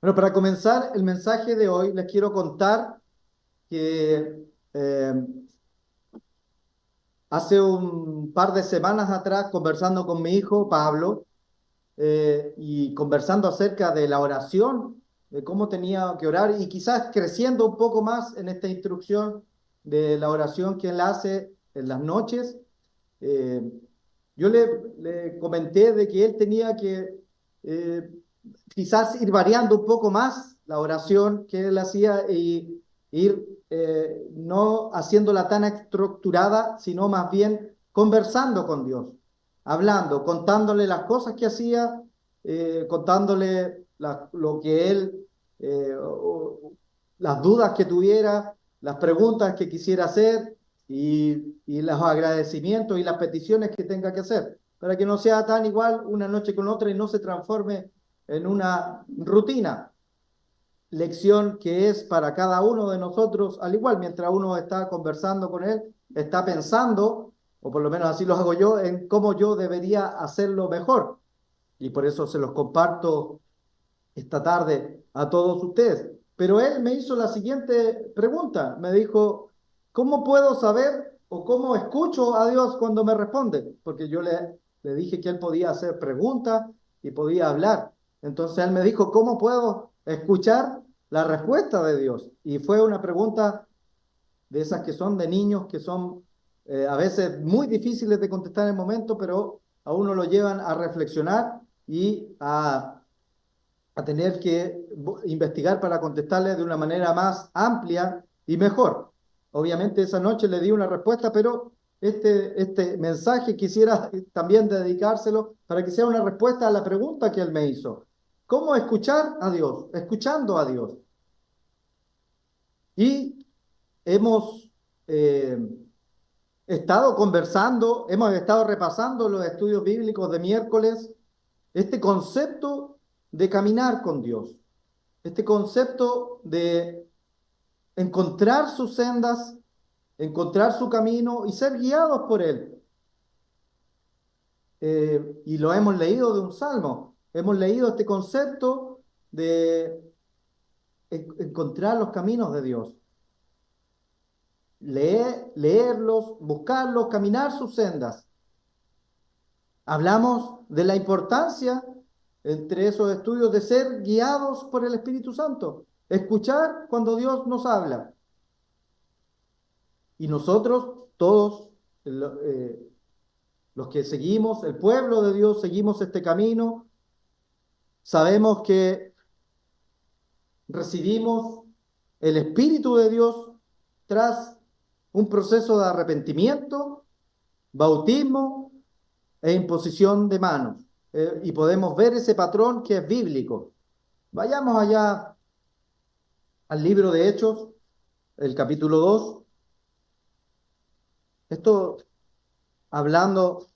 Bueno, para comenzar el mensaje de hoy, les quiero contar que hace un par de semanas atrás, conversando con mi hijo Pablo y conversando acerca de la oración, de cómo tenía que orar y quizás creciendo un poco más en esta instrucción de la oración que él hace en las noches, eh, yo le comenté de que él tenía que eh, quizás ir variando un poco más la oración que él hacía y ir no haciéndola tan estructurada, sino más bien conversando con Dios, hablando, contándole las cosas que hacía, contándole lo que él, las dudas que tuviera, las preguntas que quisiera hacer y los agradecimientos y las peticiones que tenga que hacer, para que no sea tan igual una noche con otra y no se transforme en una rutina. Lección que es para cada uno de nosotros, al igual, mientras uno está conversando con él, está pensando, o por lo menos así lo hago yo, en cómo yo debería hacerlo mejor. Y por eso se los comparto esta tarde a todos ustedes. Pero él me hizo la siguiente pregunta. Me dijo, ¿cómo puedo saber o cómo escucho a Dios cuando me responde? Porque yo le dije que él podía hacer preguntas y podía hablar. Entonces él me dijo, ¿cómo puedo escuchar la respuesta de Dios? Y fue una pregunta de esas que son de niños, que son a veces muy difíciles de contestar en el momento, pero a uno lo llevan a reflexionar y a tener que investigar para contestarle de una manera más amplia y mejor. Obviamente esa noche le di una respuesta, pero este mensaje quisiera también dedicárselo para que sea una respuesta a la pregunta que él me hizo. ¿Cómo escuchar a Dios? Escuchando a Dios. Y hemos eh, estado conversando, hemos estado repasando los estudios bíblicos de miércoles, este concepto de caminar con Dios, este concepto de encontrar sus sendas, encontrar su camino y ser guiados por Él. Y lo hemos leído de un salmo, hemos leído este concepto de encontrar los caminos de Dios, leerlos, buscarlos, caminar sus sendas. Hablamos de la importancia entre esos estudios de ser guiados por el Espíritu Santo, escuchar cuando Dios nos habla. Y nosotros, todos los que seguimos, el pueblo de Dios, seguimos este camino, sabemos que recibimos el Espíritu de Dios tras un proceso de arrepentimiento, bautismo e imposición de manos. Y podemos ver ese patrón que es bíblico. Vayamos allá al libro de Hechos, el capítulo 2. Esto hablando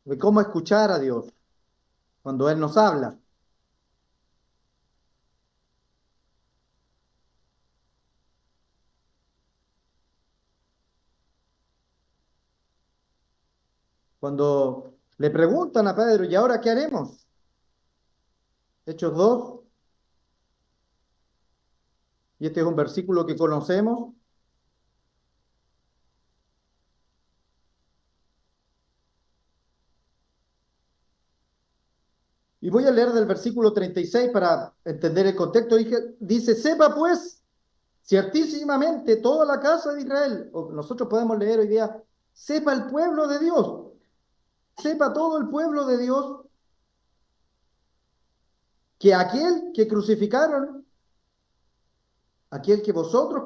de cómo escuchar a Dios cuando Él nos habla. Cuando le preguntan a Pedro, ¿y ahora qué haremos? Hechos 2, y este es un versículo que conocemos. Y voy a leer del versículo 36 para entender el contexto. Dice, sepa pues ciertísimamente toda la casa de Israel, o nosotros podemos leer hoy día, sepa el pueblo de Dios, sepa todo el pueblo de Dios, que aquel que crucificaron, aquel que vosotros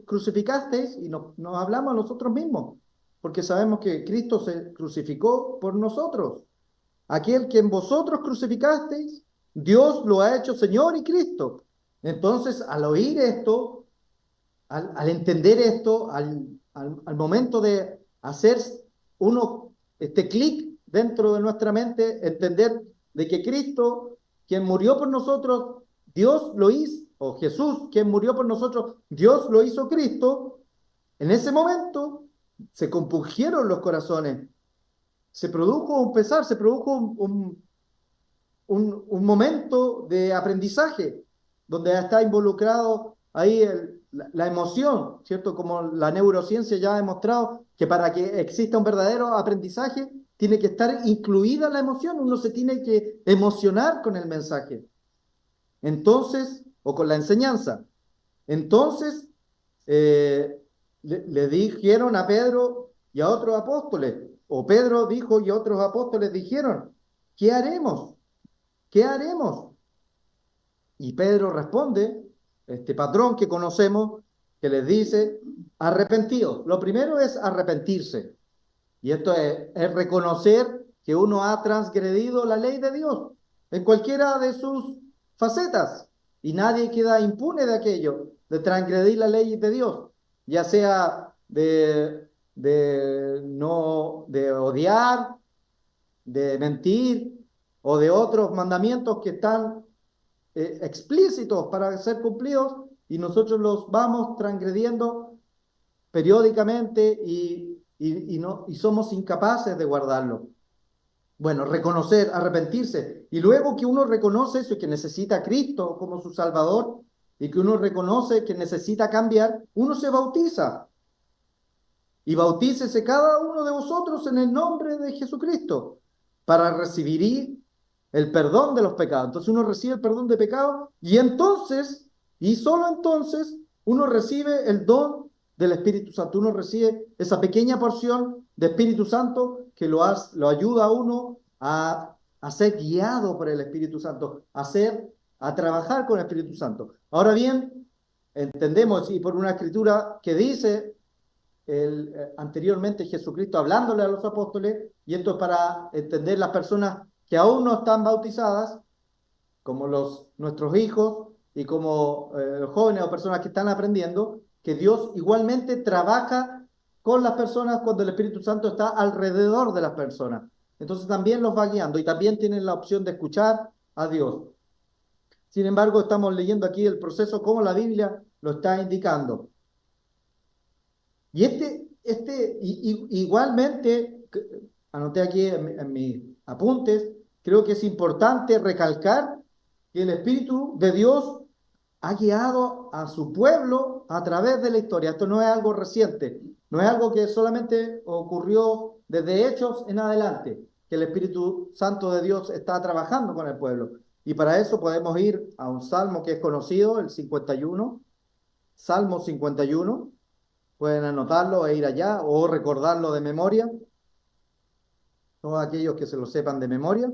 crucificasteis, y nos hablamos a nosotros mismos, porque sabemos que Cristo se crucificó por nosotros. Aquel que en vosotros crucificasteis, Dios lo ha hecho Señor y Cristo. Entonces, al oír esto, al entender esto, al momento de hacer uno este clic dentro de nuestra mente, entender de que Cristo, quien murió por nosotros, Dios lo hizo, o Jesús, quien murió por nosotros, Dios lo hizo Cristo, en ese momento se compungieron los corazones, se produjo un pesar, se produjo un momento de aprendizaje, donde está involucrado ahí la emoción, ¿cierto? Como la neurociencia ya ha demostrado que para que exista un verdadero aprendizaje, tiene que estar incluida la emoción, uno se tiene que emocionar con el mensaje. Entonces, o con la enseñanza. Entonces, le dijeron a Pedro y a otros apóstoles, o Pedro dijo y otros apóstoles dijeron, ¿qué haremos? ¿Qué haremos? Y Pedro responde, este patrón que conocemos, que les dice, arrepentidos. Lo primero es arrepentirse. Y esto es reconocer que uno ha transgredido la ley de Dios en cualquiera de sus facetas. Y nadie queda impune de aquello, de transgredir la ley de Dios, ya sea no, de odiar, de mentir o de otros mandamientos que están explícitos para ser cumplidos y nosotros los vamos transgrediendo periódicamente y somos incapaces de guardarlo. Bueno, reconocer, arrepentirse. Y luego que uno reconoce eso y que necesita a Cristo como su Salvador y que uno reconoce que necesita cambiar, uno se bautiza. Y bautícese cada uno de vosotros en el nombre de Jesucristo para recibir el perdón de los pecados. Entonces uno recibe el perdón de pecados y entonces, y solo entonces, uno recibe el don del Espíritu Santo. Uno recibe esa pequeña porción de Espíritu Santo que lo ayuda a uno a ser guiado por el Espíritu Santo, a trabajar con el Espíritu Santo. Ahora bien, entendemos, y por una escritura que dice anteriormente Jesucristo hablándole a los apóstoles, y esto es para entender las personas que aún no están bautizadas, como nuestros hijos y como jóvenes o personas que están aprendiendo, que Dios igualmente trabaja con las personas cuando el Espíritu Santo está alrededor de las personas. Entonces también los va guiando y también tienen la opción de escuchar a Dios. Sin embargo, estamos leyendo aquí el proceso como la Biblia lo está indicando. Y igualmente, anoté aquí en mis apuntes, creo que es importante recalcar que el Espíritu de Dios ha guiado a su pueblo a través de la historia. Esto no es algo reciente, no es algo que solamente ocurrió desde Hechos en adelante, que el Espíritu Santo de Dios está trabajando con el pueblo. Y para eso podemos ir a un salmo que es conocido, el 51, Salmo 51. Pueden anotarlo e ir allá o recordarlo de memoria, todos aquellos que se lo sepan de memoria.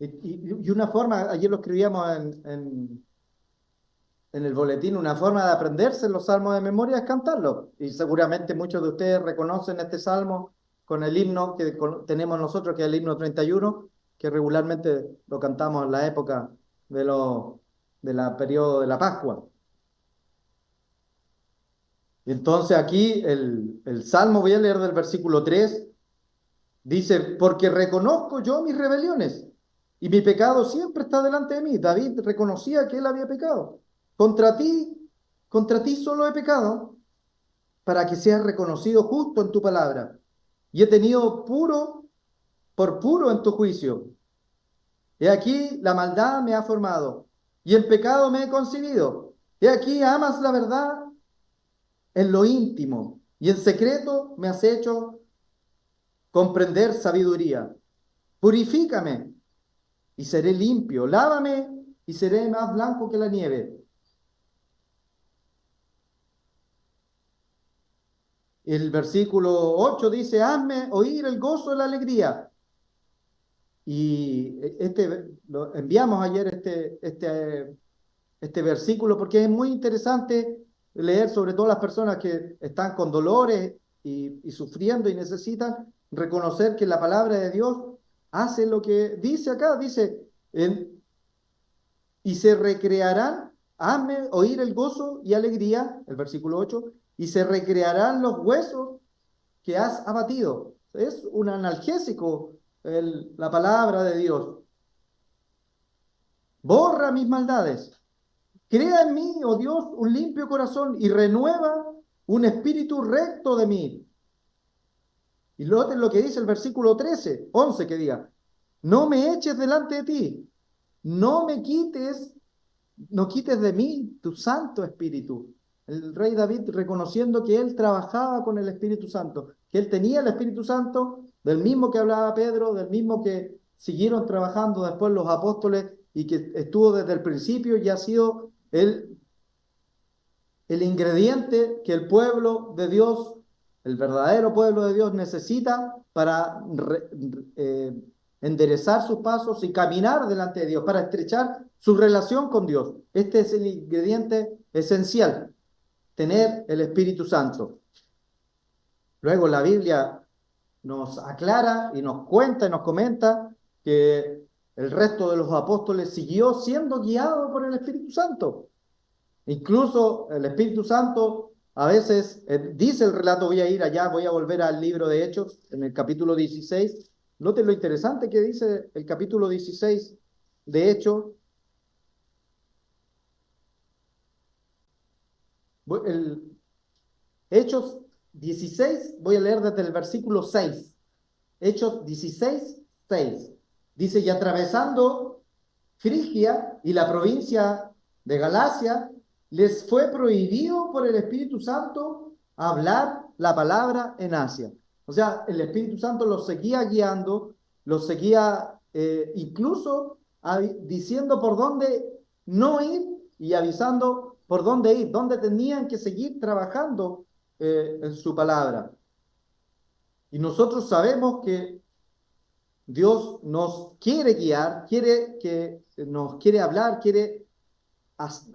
Y una forma, ayer lo escribíamos en el boletín, una forma de aprenderse los salmos de memoria es cantarlos. Y seguramente muchos de ustedes reconocen este salmo con el himno que tenemos nosotros, que es el himno 31, que regularmente lo cantamos en la época de la periodo de la Pascua. Entonces aquí el salmo, voy a leer del versículo 3. Dice, porque reconozco yo mis rebeliones y mi pecado siempre está delante de mí. David reconocía que él había pecado. Contra ti, contra ti solo he pecado para que seas reconocido justo en tu palabra. Y he tenido por puro en tu juicio. He aquí la maldad me ha formado y el pecado me he concebido. He aquí amas la verdad en lo íntimo y en secreto me has hecho comprender sabiduría. Purifícame y seré limpio. Lávame y seré más blanco que la nieve. El versículo 8 dice, hazme oír el gozo de la alegría. Y lo enviamos ayer este versículo porque es muy interesante leer, sobre todo las personas que están con dolores y sufriendo y necesitan reconocer que la palabra de Dios hace lo que dice acá, dice, y se recrearán, hazme oír el gozo y alegría, el versículo 8, y se recrearán los huesos que has abatido. Es un analgésico la palabra de Dios. Borra mis maldades. Crea en mí, oh Dios, un limpio corazón y renueva un espíritu recto de mí. Y noten lo que dice el versículo 11 que diga, no me eches delante de ti, no me quites, no quites de mí tu Santo Espíritu. El rey David reconociendo que él trabajaba con el Espíritu Santo, que él tenía el Espíritu Santo, del mismo que hablaba Pedro, del mismo que siguieron trabajando después los apóstoles y que estuvo desde el principio y ha sido el ingrediente que el pueblo de Dios, el verdadero pueblo de Dios necesita para enderezar sus pasos y caminar delante de Dios, para estrechar su relación con Dios. Este es el ingrediente esencial, tener el Espíritu Santo. Luego la Biblia nos aclara y nos cuenta y nos comenta que el resto de los apóstoles siguió siendo guiado por el Espíritu Santo. Incluso el Espíritu Santo a veces dice el relato, voy a ir allá, voy a volver al libro de Hechos, en el capítulo 16. Noten lo interesante que dice el capítulo 16 de Hechos. Hechos 16, voy a leer desde el versículo 6. Hechos 16, 6. Dice, y atravesando Frigia y la provincia de Galacia, les fue prohibido por el Espíritu Santo hablar la palabra en Asia. O sea, el Espíritu Santo los seguía guiando, los seguía incluso diciendo por dónde no ir y avisando por dónde ir, dónde tenían que seguir trabajando en su palabra. Y nosotros sabemos que Dios nos quiere guiar, nos quiere hablar, quiere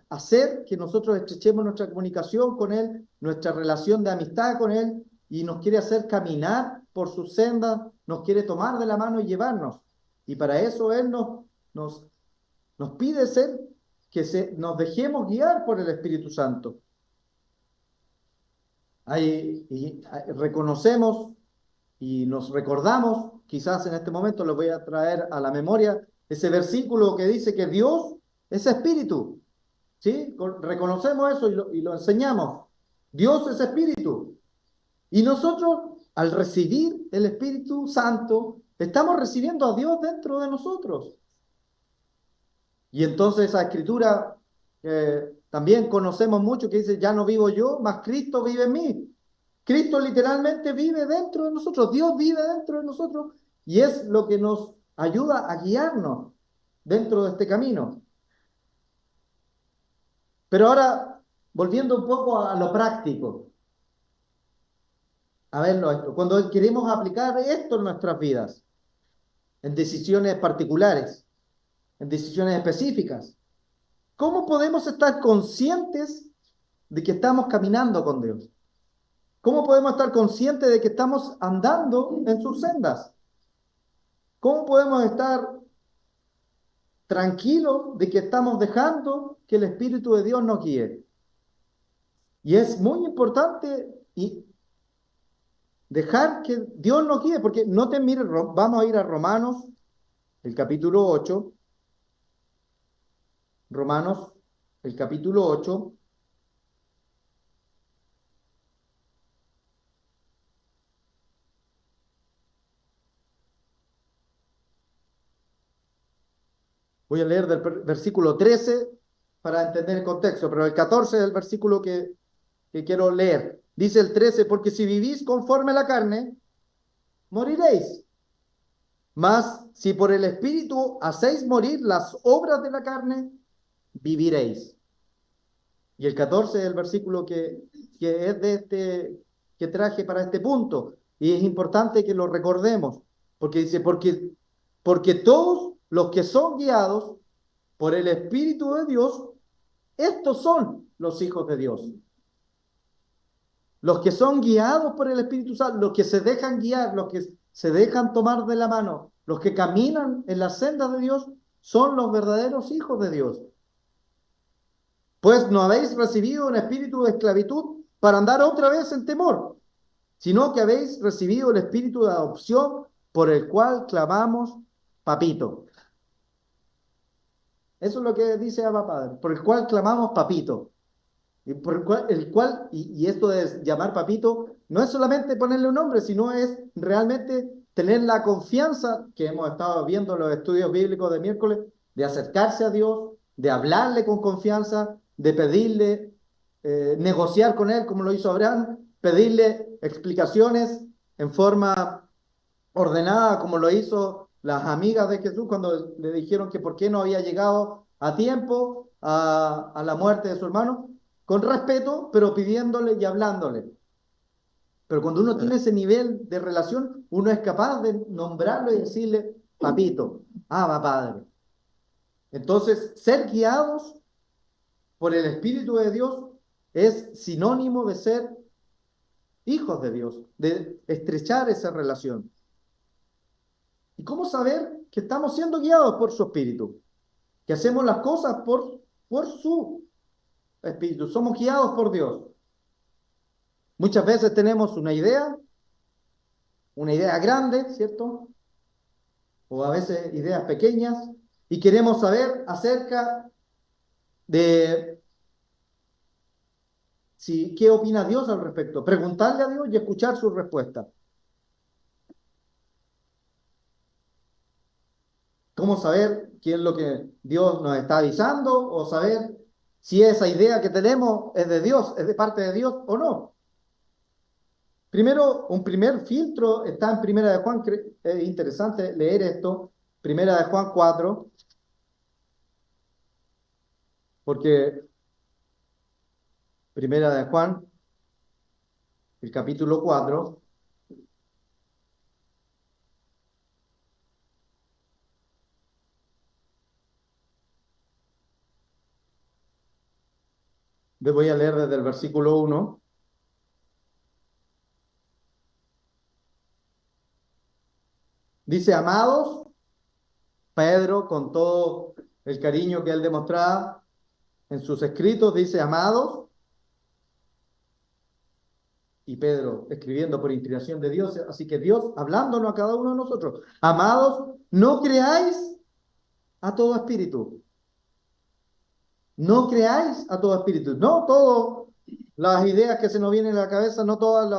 hacer que nosotros estrechemos nuestra comunicación con Él, nuestra relación de amistad con Él, y nos quiere hacer caminar por sus sendas, nos quiere tomar de la mano y llevarnos. Y para eso Él nos pide nos dejemos guiar por el Espíritu Santo. Reconocemos y nos recordamos, quizás en este momento les voy a traer a la memoria ese versículo que dice que Dios es espíritu, ¿sí? Reconocemos eso y lo enseñamos. Dios es espíritu. Y nosotros, al recibir el Espíritu Santo, estamos recibiendo a Dios dentro de nosotros. Y entonces esa escritura también conocemos mucho que dice, ya no vivo yo, mas Cristo vive en mí. Cristo literalmente vive dentro de nosotros, Dios vive dentro de nosotros y es lo que nos ayuda a guiarnos dentro de este camino. Pero ahora, volviendo un poco a lo práctico, a verlo esto, cuando queremos aplicar esto en nuestras vidas, en decisiones particulares, en decisiones específicas, ¿cómo podemos estar conscientes de que estamos caminando con Dios? ¿Cómo podemos estar conscientes de que estamos andando en sus sendas? ¿Cómo podemos estar tranquilos de que estamos dejando que el Espíritu de Dios nos guíe? Y es muy importante dejar que Dios nos guíe, porque no te mires, vamos a ir a Romanos, el capítulo 8. Romanos, el capítulo 8. Voy a leer del versículo 13 para entender el contexto, pero el 14 es el versículo que quiero leer. Dice el 13, porque si vivís conforme a la carne, moriréis. Mas si por el Espíritu hacéis morir las obras de la carne, viviréis. Y el 14 es el versículo que es que traje para este punto. Y es importante que lo recordemos, porque dice, porque todos los que son guiados por el Espíritu de Dios, estos son los hijos de Dios. Los que son guiados por el Espíritu Santo, los que se dejan guiar, los que se dejan tomar de la mano, los que caminan en la senda de Dios, son los verdaderos hijos de Dios. Pues no habéis recibido un espíritu de esclavitud para andar otra vez en temor, sino que habéis recibido el espíritu de adopción por el cual clamamos, papito. Eso es lo que dice Abba Padre, por el cual clamamos papito. Y por y esto de llamar papito no es solamente ponerle un nombre, sino es realmente tener la confianza que hemos estado viendo en los estudios bíblicos de miércoles, de acercarse a Dios, de hablarle con confianza, de pedirle, negociar con Él como lo hizo Abraham, pedirle explicaciones en forma ordenada como lo hizo las amigas de Jesús cuando le dijeron que por qué no había llegado a tiempo a la muerte de su hermano, con respeto, pero pidiéndole y hablándole. Pero cuando uno tiene ese nivel de relación, uno es capaz de nombrarlo y decirle, papito, Abba Padre. Entonces, ser guiados por el Espíritu de Dios es sinónimo de ser hijos de Dios, de estrechar esa relación. ¿Y cómo saber que estamos siendo guiados por su Espíritu? Que hacemos las cosas por su Espíritu. Somos guiados por Dios. Muchas veces tenemos una idea grande, ¿cierto? O a veces ideas pequeñas, y queremos saber acerca de qué opina Dios al respecto. Preguntarle a Dios y escuchar su respuesta. ¿Cómo saber qué es lo que Dios nos está avisando? O saber si esa idea que tenemos es de Dios, es de parte de Dios o no. Primero, un primer filtro está en Primera de Juan, es interesante leer esto, Primera de Juan 4, porque Primera de Juan, el capítulo 4, les voy a leer desde el versículo 1. Dice, amados, Pedro, con todo el cariño que él demostraba en sus escritos, dice, amados, y Pedro escribiendo por inspiración de Dios, así que Dios hablándonos a cada uno de nosotros, amados, no creáis a todo espíritu, no creáis a todo espíritu, no todas las ideas que se nos vienen a la cabeza, no todos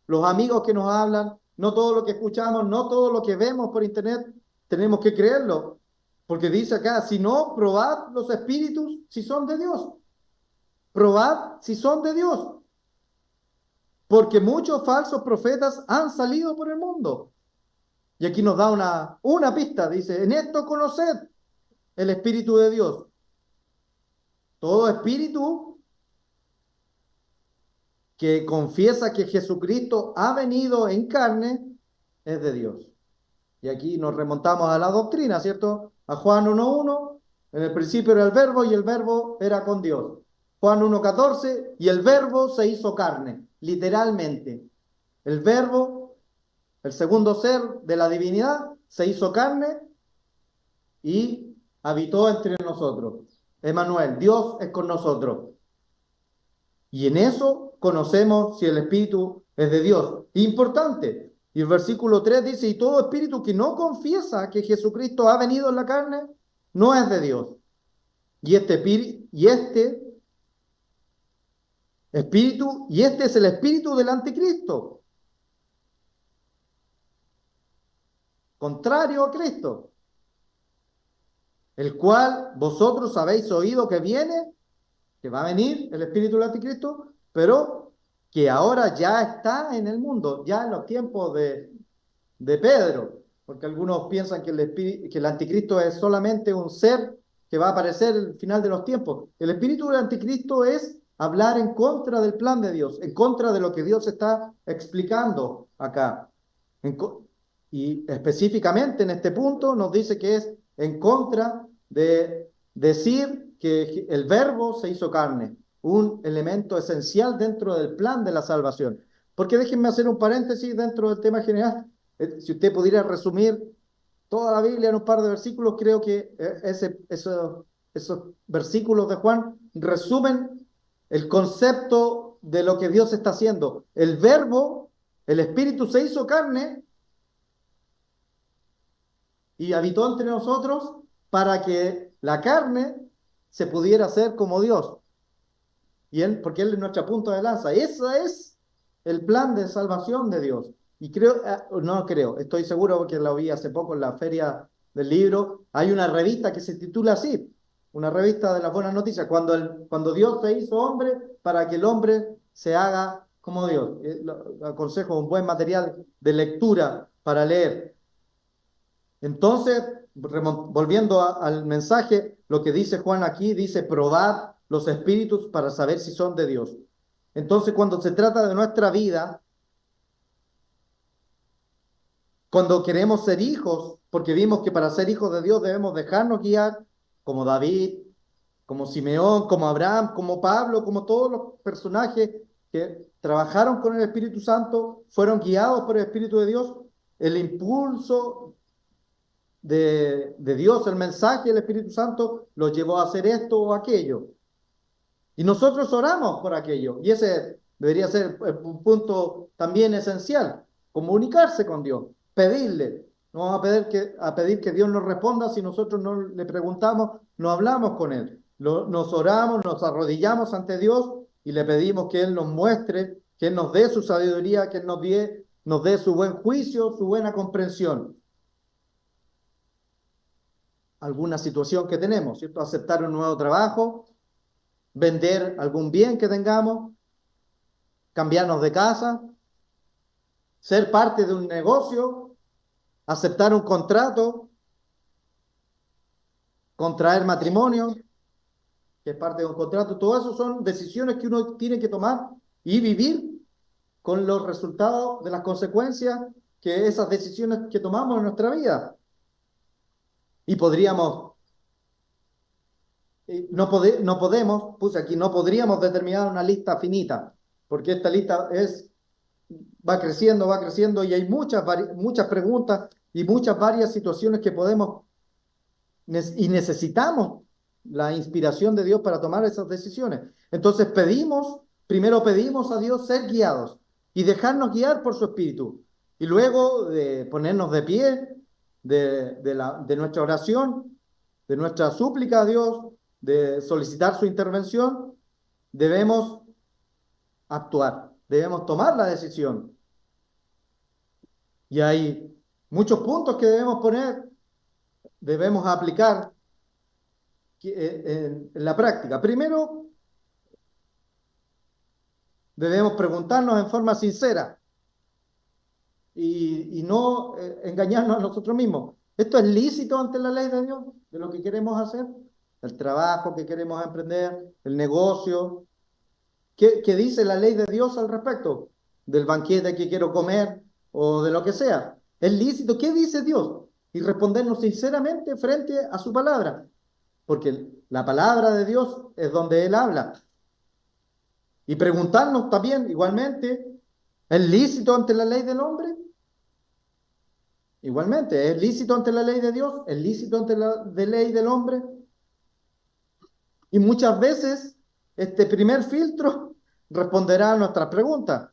los amigos que nos hablan, no todo lo que escuchamos, no todo lo que vemos por internet, tenemos que creerlo, porque dice acá, si no, probad los espíritus si son de Dios, probad si son de Dios, porque muchos falsos profetas han salido por el mundo. Y aquí nos da una pista, dice, en esto conoced el Espíritu de Dios. Todo espíritu que confiesa que Jesucristo ha venido en carne es de Dios. Y aquí nos remontamos a la doctrina, ¿cierto? A Juan 1:1, en el principio era el verbo y el verbo era con Dios. Juan 1:14, y el verbo se hizo carne, literalmente. El verbo, el segundo ser de la divinidad, se hizo carne y habitó entre nosotros. Emmanuel, Dios es con nosotros. Y en eso conocemos si el Espíritu es de Dios. Importante. Y el versículo 3 dice, y todo espíritu que no confiesa que Jesucristo ha venido en la carne, no es de Dios. Y este es el espíritu del anticristo, contrario a Cristo, el cual vosotros habéis oído que viene, que va a venir el espíritu del anticristo, pero que ahora ya está en el mundo, ya en los tiempos de Pedro, porque algunos piensan que el anticristo es solamente un ser que va a aparecer al final de los tiempos. El espíritu del anticristo es hablar en contra del plan de Dios, en contra de lo que Dios está explicando acá. Y específicamente en este punto nos dice que es en contra de decir que el verbo se hizo carne, un elemento esencial dentro del plan de la salvación. Porque déjenme hacer un paréntesis dentro del tema general. Si usted pudiera resumir toda la Biblia en un par de versículos, creo que esos versículos de Juan resumen el concepto de lo que Dios está haciendo. El verbo El Espíritu se hizo carne y habitó entre nosotros para que la carne se pudiera hacer como Dios. Y él, porque Él es nuestra punta de lanza. Ese es el plan de salvación de Dios. Y creo, no creo, estoy seguro porque lo vi hace poco en la feria del libro. Hay una revista que se titula así, una revista de las buenas noticias, cuando Dios se hizo hombre para que el hombre se haga como Dios. Aconsejo un buen material de lectura para leer. Entonces, volviendo al mensaje, lo que dice Juan aquí, dice, probad los espíritus para saber si son de Dios. Entonces, cuando se trata de nuestra vida, cuando queremos ser hijos, porque vimos que para ser hijos de Dios debemos dejarnos guiar, como David, como Simeón, como Abraham, como Pablo, como todos los personajes que trabajaron con el Espíritu Santo, fueron guiados por el Espíritu de Dios, el impulso de Dios, el mensaje del Espíritu Santo, los llevó a hacer esto o aquello. Y nosotros oramos por aquello. Y ese debería ser un punto también esencial, comunicarse con Dios, pedirle. No vamos a pedir que Dios nos responda si nosotros no le preguntamos, no hablamos con Él. Nos oramos, nos arrodillamos ante Dios y le pedimos que Él nos muestre, que Él nos dé su sabiduría, que Él nos dé su buen juicio, su buena comprensión. Alguna situación que tenemos, ¿cierto? Aceptar un nuevo trabajo, vender algún bien que tengamos, cambiarnos de casa, ser parte de un negocio, aceptar un contrato, contraer matrimonio, que es parte de un contrato. Todo eso son decisiones que uno tiene que tomar y vivir con los resultados de las consecuencias que esas decisiones que tomamos en nuestra vida. Y no podemos, puse aquí, no podríamos determinar una lista finita, porque esta lista va creciendo y hay muchas preguntas y muchas varias situaciones que podemos y necesitamos la inspiración de Dios para tomar esas decisiones. Entonces primero pedimos a Dios ser guiados y dejarnos guiar por su Espíritu. Y luego de ponernos de pie de nuestra oración, de nuestra súplica a Dios, de solicitar su intervención, debemos actuar, debemos tomar la decisión. Y hay muchos puntos que debemos aplicar en la práctica. Primero, debemos preguntarnos en forma sincera y no engañarnos a nosotros mismos. ¿Esto es lícito ante la ley de Dios, de lo que queremos hacer? El trabajo que queremos emprender, el negocio. ¿Qué dice la ley de Dios al respecto? Del banquete que quiero comer o de lo que sea. ¿Es lícito? ¿Qué dice Dios? Y respondernos sinceramente frente a su palabra. Porque la palabra de Dios es donde Él habla. Y preguntarnos también, igualmente, ¿es lícito ante la ley del hombre? Igualmente, ¿es lícito ante la ley de Dios? ¿Es lícito ante la ley del hombre? Y muchas veces este primer filtro responderá a nuestras preguntas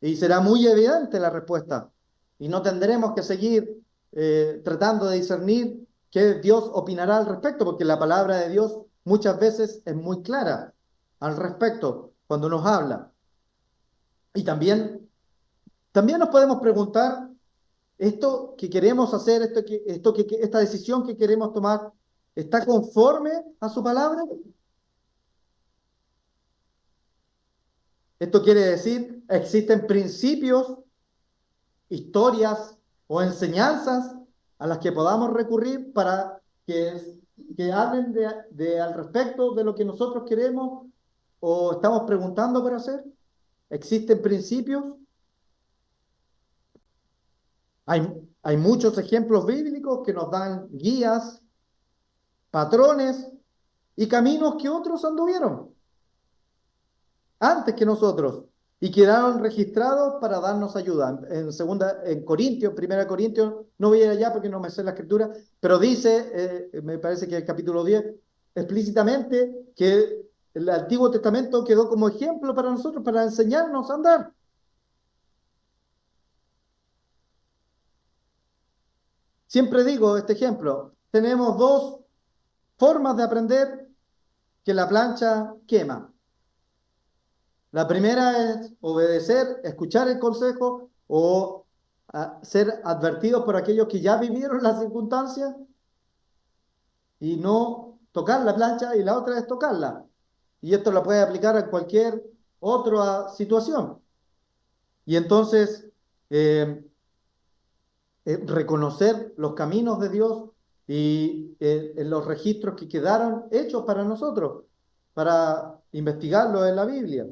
y será muy evidente la respuesta. Y no tendremos que seguir tratando de discernir qué Dios opinará al respecto, porque la palabra de Dios muchas veces es muy clara al respecto cuando nos habla. Y también nos podemos preguntar, ¿esto que queremos hacer, esta decisión que queremos tomar, está conforme a su palabra? Esto quiere decir, existen principios, historias o enseñanzas a las que podamos recurrir para que hablen al respecto de lo que nosotros queremos o estamos preguntando por hacer. ¿Existen principios? Hay muchos ejemplos bíblicos que nos dan guías, patrones y caminos que otros anduvieron antes que nosotros y quedaron registrados para darnos ayuda. En Corintios, 1 Corintios, no voy a ir allá porque no me sé la escritura, pero dice, me parece que el capítulo 10, explícitamente que el Antiguo Testamento quedó como ejemplo para nosotros, para enseñarnos a andar. Siempre digo este ejemplo, tenemos dos formas de aprender que la plancha quema. La primera es obedecer, escuchar el consejo o ser advertidos por aquellos que ya vivieron las circunstancias y no tocar la plancha, y la otra es tocarla. Y esto lo puede aplicar a cualquier otra situación. Y entonces, eh, reconocer los caminos de Dios y en los registros que quedaron hechos para nosotros, para investigarlo en la Biblia.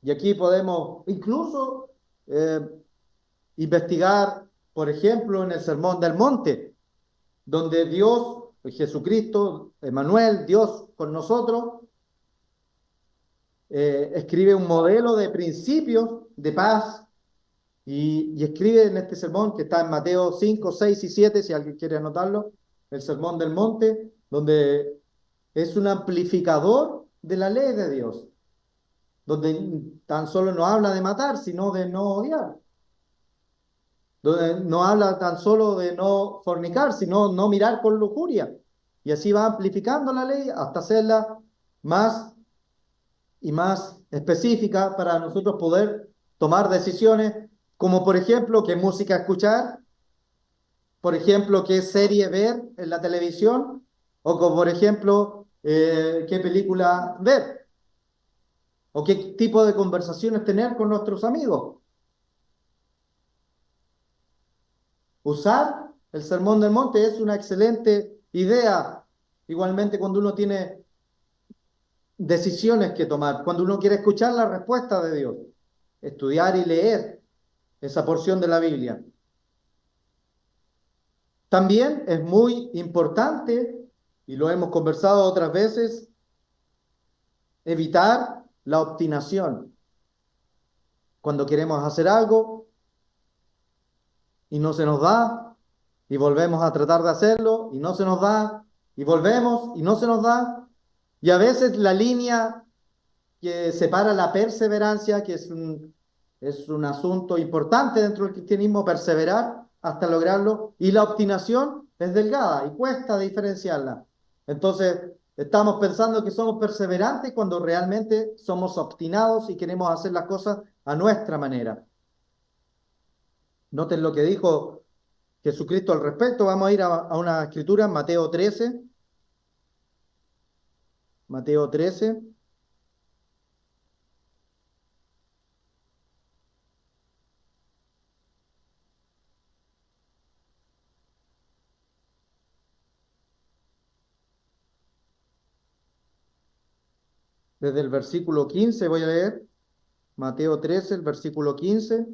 Y aquí podemos incluso eh, investigar, por ejemplo, en el Sermón del Monte, donde Dios, Jesucristo, Emmanuel, Dios con nosotros, escribe un modelo de principios de paz y escribe en este sermón que está en Mateo 5, 6 y 7, si alguien quiere anotarlo, el Sermón del Monte, donde es un amplificador de la ley de Dios, donde tan solo no habla de matar, sino de no odiar, donde no habla tan solo de no fornicar, sino no mirar con lujuria. Y así va amplificando la ley hasta hacerla más y más específica para nosotros poder tomar decisiones, como por ejemplo qué música escuchar, por ejemplo qué serie ver en la televisión, o como por ejemplo qué película ver, o qué tipo de conversaciones tener con nuestros amigos. Usar el Sermón del Monte es una excelente idea, igualmente cuando uno tiene decisiones que tomar, cuando uno quiere escuchar la respuesta de Dios, estudiar y leer esa porción de la Biblia. También es muy importante, y lo hemos conversado otras veces, evitar la obstinación. Cuando queremos hacer algo y no se nos da, y volvemos a tratar de hacerlo y no se nos da, y volvemos y no se nos da, y a veces la línea que separa la perseverancia, que es un asunto importante dentro del cristianismo, perseverar hasta lograrlo, y la obstinación es delgada y cuesta diferenciarla. Entonces, estamos pensando que somos perseverantes cuando realmente somos obstinados y queremos hacer las cosas a nuestra manera. Noten lo que dijo Jesucristo al respecto. Vamos a ir a una escritura, Mateo 13. Mateo 13. Desde el versículo 15 voy a leer. Mateo 13, el versículo 15.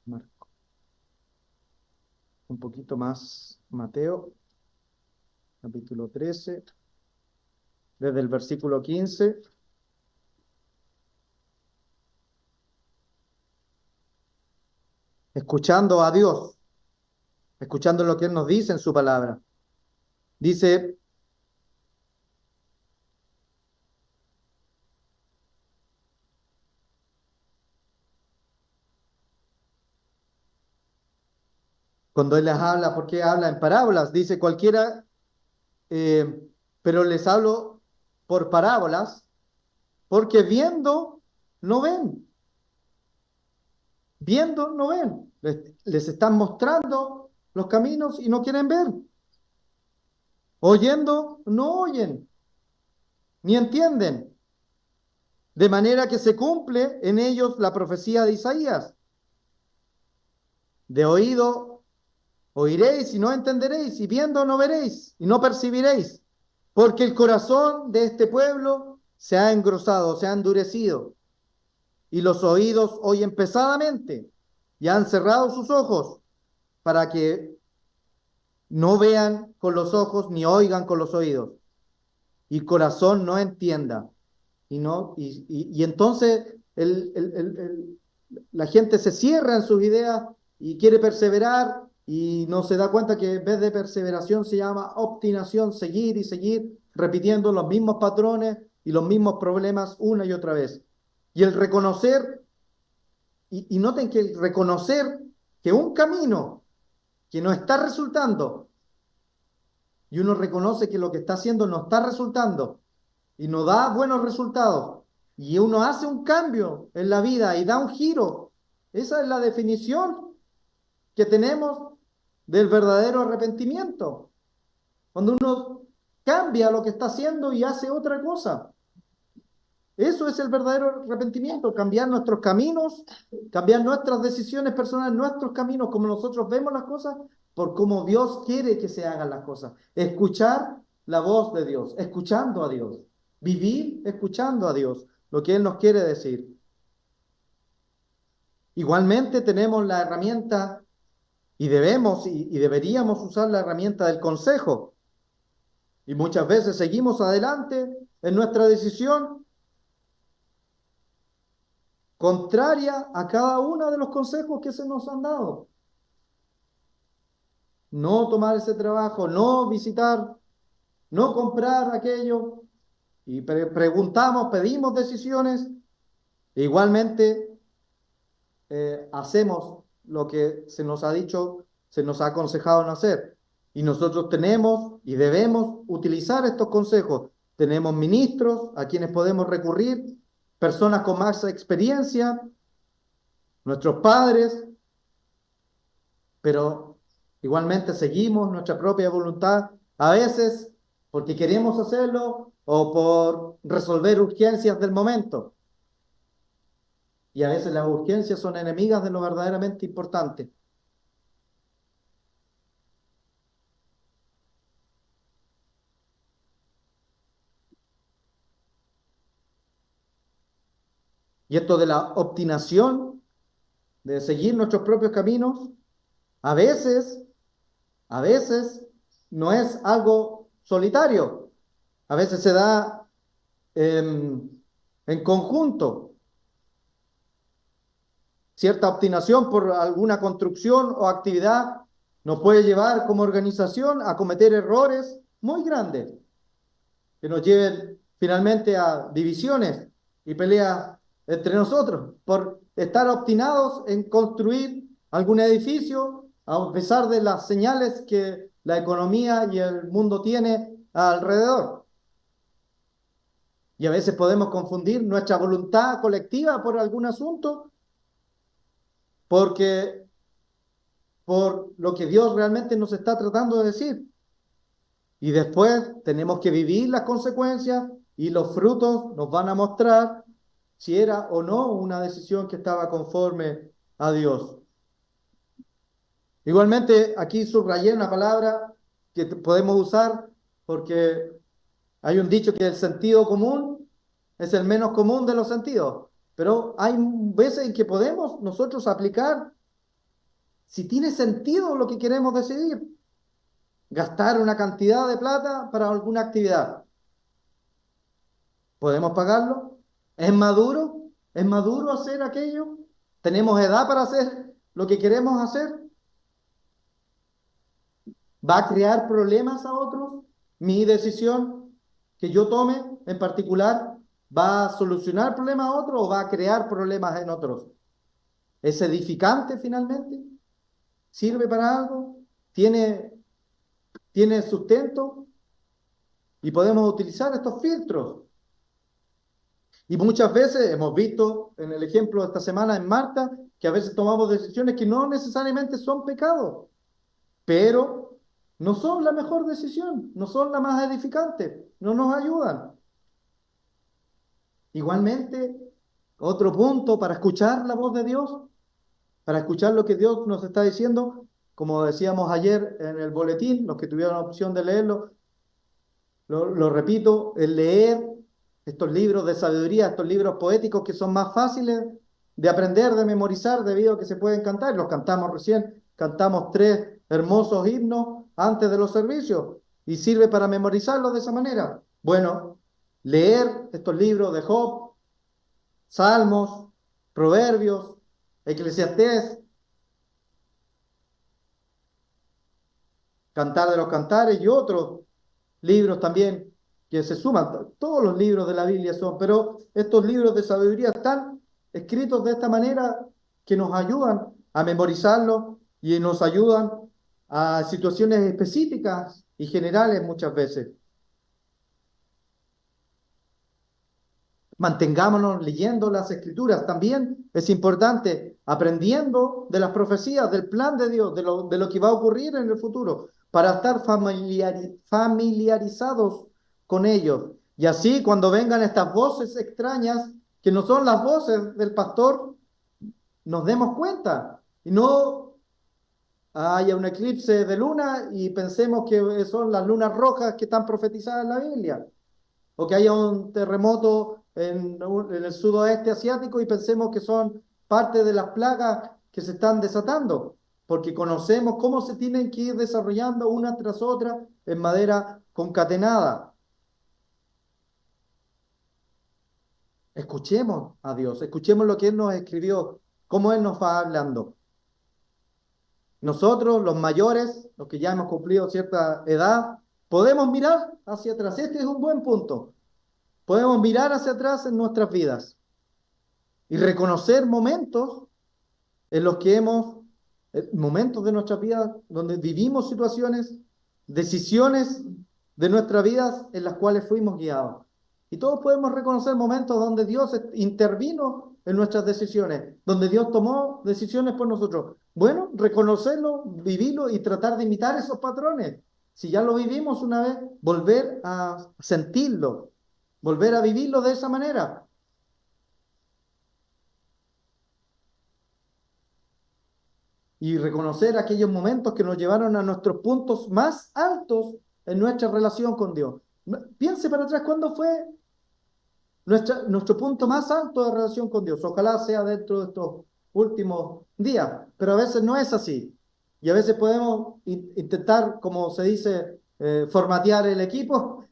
Marco un poquito más. Mateo, capítulo 13, desde el versículo 15. Escuchando a Dios, escuchando lo que Él nos dice en su palabra. Dice, cuando Él les habla, ¿por qué habla en parábolas? Dice cualquiera, pero les hablo por parábolas, porque no ven, viendo no ven. Les están mostrando los caminos y no quieren ver. Oyendo no oyen, ni entienden. De manera que se cumple en ellos la profecía de Isaías. De oído oiréis y no entenderéis, y viendo no veréis y no percibiréis, porque el corazón de este pueblo se ha engrosado, se ha endurecido, y los oídos oyen pesadamente, y han cerrado sus ojos para que no vean con los ojos ni oigan con los oídos, y corazón no entienda. Y entonces la gente se cierra en sus ideas y quiere perseverar y no se da cuenta que en vez de perseveración se llama obstinación, seguir y seguir repitiendo los mismos patrones y los mismos problemas una y otra vez. Y el reconocer y noten que reconocer que un camino que no está resultando, y uno reconoce que lo que está haciendo no está resultando, y no da buenos resultados, y uno hace un cambio en la vida y da un giro, esa es la definición que tenemos del verdadero arrepentimiento. Cuando uno cambia lo que está haciendo y hace otra cosa. Eso es el verdadero arrepentimiento, cambiar nuestros caminos, cambiar nuestras decisiones personales, nuestros caminos, como nosotros vemos las cosas, por cómo Dios quiere que se hagan las cosas. Escuchar la voz de Dios, escuchando a Dios. Vivir escuchando a Dios, lo que Él nos quiere decir. Igualmente tenemos la herramienta y debemos y deberíamos usar la herramienta del consejo. Y muchas veces seguimos adelante en nuestra decisión contraria a cada uno de los consejos que se nos han dado. No tomar ese trabajo, no visitar, no comprar aquello. Y preguntamos, pedimos decisiones. E igualmente hacemos lo que se nos ha dicho, se nos ha aconsejado no hacer. Y nosotros tenemos y debemos utilizar estos consejos. Tenemos ministros a quienes podemos recurrir, personas con más experiencia, nuestros padres, pero igualmente seguimos nuestra propia voluntad, a veces porque queremos hacerlo o por resolver urgencias del momento. Y a veces las urgencias son enemigas de lo verdaderamente importante. Y esto de la obstinación, de seguir nuestros propios caminos, a veces, a veces no es algo solitario. A veces se da en conjunto. Cierta obstinación por alguna construcción o actividad nos puede llevar como organización a cometer errores muy grandes que nos lleven finalmente a divisiones y peleas entre nosotros por estar obstinados en construir algún edificio a pesar de las señales que la economía y el mundo tiene alrededor. Y a veces podemos confundir nuestra voluntad colectiva por algún asunto porque por lo que Dios realmente nos está tratando de decir. Y después tenemos que vivir las consecuencias y los frutos nos van a mostrar si era o no una decisión que estaba conforme a Dios. Igualmente, aquí subrayé una palabra que podemos usar porque hay un dicho que el sentido común es el menos común de los sentidos, pero hay veces en que podemos nosotros aplicar si tiene sentido lo que queremos decidir. Gastar una cantidad de plata para alguna actividad. ¿Podemos pagarlo? ¿Es maduro? ¿Es maduro hacer aquello? ¿Tenemos edad para hacer lo que queremos hacer? ¿Va a crear problemas a otros? ¿Mi decisión que yo tome en particular va a solucionar problemas a otros o va a crear problemas en otros? ¿Es edificante finalmente? ¿Sirve para algo? ¿Tiene sustento? Y podemos utilizar estos filtros. Y muchas veces hemos visto en el ejemplo de esta semana en Marta que a veces tomamos decisiones que no necesariamente son pecados, pero no son la mejor decisión, no son la más edificante, no nos ayudan. Igualmente, otro punto para escuchar la voz de Dios, para escuchar lo que Dios nos está diciendo, como decíamos ayer en el boletín, los que tuvieron la opción de leerlo, lo repito, el leer estos libros de sabiduría, estos libros poéticos que son más fáciles de aprender, de memorizar, debido a que se pueden cantar. Los cantamos recién, cantamos 3 hermosos himnos antes de los servicios y sirve para memorizarlos de esa manera. Bueno, leer estos libros de Job, Salmos, Proverbios, Eclesiastés, Cantar de los Cantares y otros libros también que se suman. Todos los libros de la Biblia son, pero estos libros de sabiduría están escritos de esta manera que nos ayudan a memorizarlo y nos ayudan a situaciones específicas y generales muchas veces. Mantengámonos leyendo las Escrituras. También es importante aprendiendo de las profecías, del plan de Dios, de lo que va a ocurrir en el futuro, para estar familiarizados con ellos. Y así cuando vengan estas voces extrañas, que no son las voces del pastor, nos demos cuenta y no haya un eclipse de luna y pensemos que son las lunas rojas que están profetizadas en la Biblia, o que haya un terremoto en el sudoeste asiático y pensemos que son parte de las plagas que se están desatando, porque conocemos cómo se tienen que ir desarrollando una tras otra en manera concatenada. Escuchemos a Dios, escuchemos lo que Él nos escribió, cómo Él nos va hablando. Nosotros, los mayores, los que ya hemos cumplido cierta edad, podemos mirar hacia atrás. Este es un buen punto. Podemos mirar hacia atrás en nuestras vidas y reconocer momentos en los que momentos de nuestras vidas donde vivimos situaciones, decisiones de nuestras vidas en las cuales fuimos guiados. Y todos podemos reconocer momentos donde Dios intervino en nuestras decisiones, donde Dios tomó decisiones por nosotros. Bueno, reconocerlo, vivirlo y tratar de imitar esos patrones. Si ya lo vivimos una vez, volver a sentirlo, volver a vivirlo de esa manera. Y reconocer aquellos momentos que nos llevaron a nuestros puntos más altos en nuestra relación con Dios. Piense para atrás cuándo fue nuestro punto más alto de relación con Dios. Ojalá sea dentro de estos últimos días, pero a veces no es así. Y a veces podemos intentar, como se dice, formatear el equipo,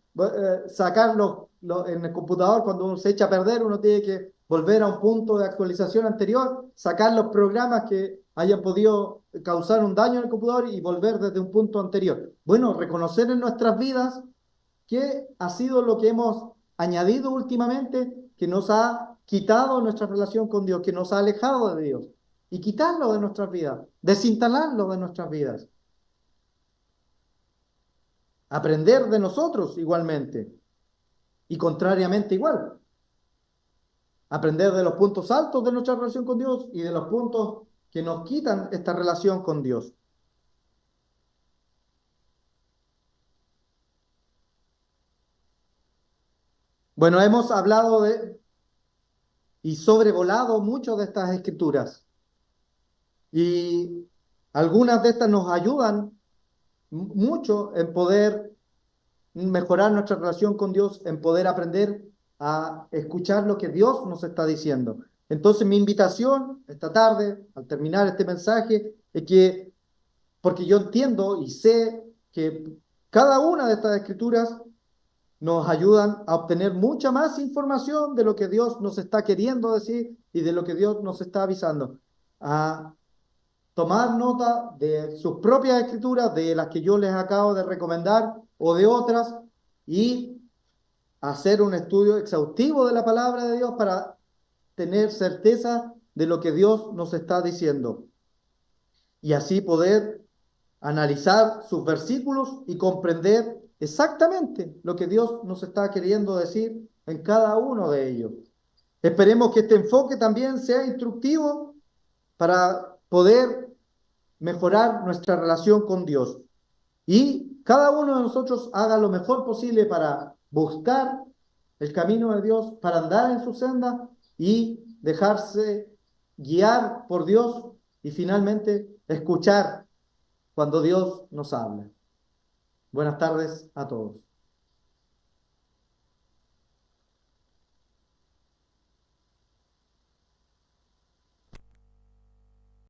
sacarlo en el computador. Cuando uno se echa a perder, uno tiene que volver a un punto de actualización anterior, sacar los programas que hayan podido causar un daño en el computador y volver desde un punto anterior. Bueno, reconocer en nuestras vidas qué ha sido lo que hemos añadido últimamente que nos ha quitado nuestra relación con Dios, que nos ha alejado de Dios, y quitarlo de nuestras vidas, desinstalarlo de nuestras vidas. Aprender de nosotros igualmente, y contrariamente igual. Aprender de los puntos altos de nuestra relación con Dios y de los puntos que nos quitan esta relación con Dios. Bueno, hemos hablado y sobrevolado mucho de estas escrituras. Y algunas de estas nos ayudan mucho en poder mejorar nuestra relación con Dios, en poder aprender a escuchar lo que Dios nos está diciendo. Entonces, mi invitación esta tarde, al terminar este mensaje, es que, porque yo entiendo y sé que cada una de estas escrituras nos ayudan a obtener mucha más información de lo que Dios nos está queriendo decir y de lo que Dios nos está avisando. A tomar nota de sus propias escrituras, de las que yo les acabo de recomendar o de otras, y hacer un estudio exhaustivo de la palabra de Dios para tener certeza de lo que Dios nos está diciendo. Y así poder analizar sus versículos y comprender exactamente lo que Dios nos está queriendo decir en cada uno de ellos. Esperemos que este enfoque también sea instructivo para poder mejorar nuestra relación con Dios. Y cada uno de nosotros haga lo mejor posible para buscar el camino de Dios, para andar en su senda y dejarse guiar por Dios y finalmente escuchar cuando Dios nos habla. Buenas tardes a todos.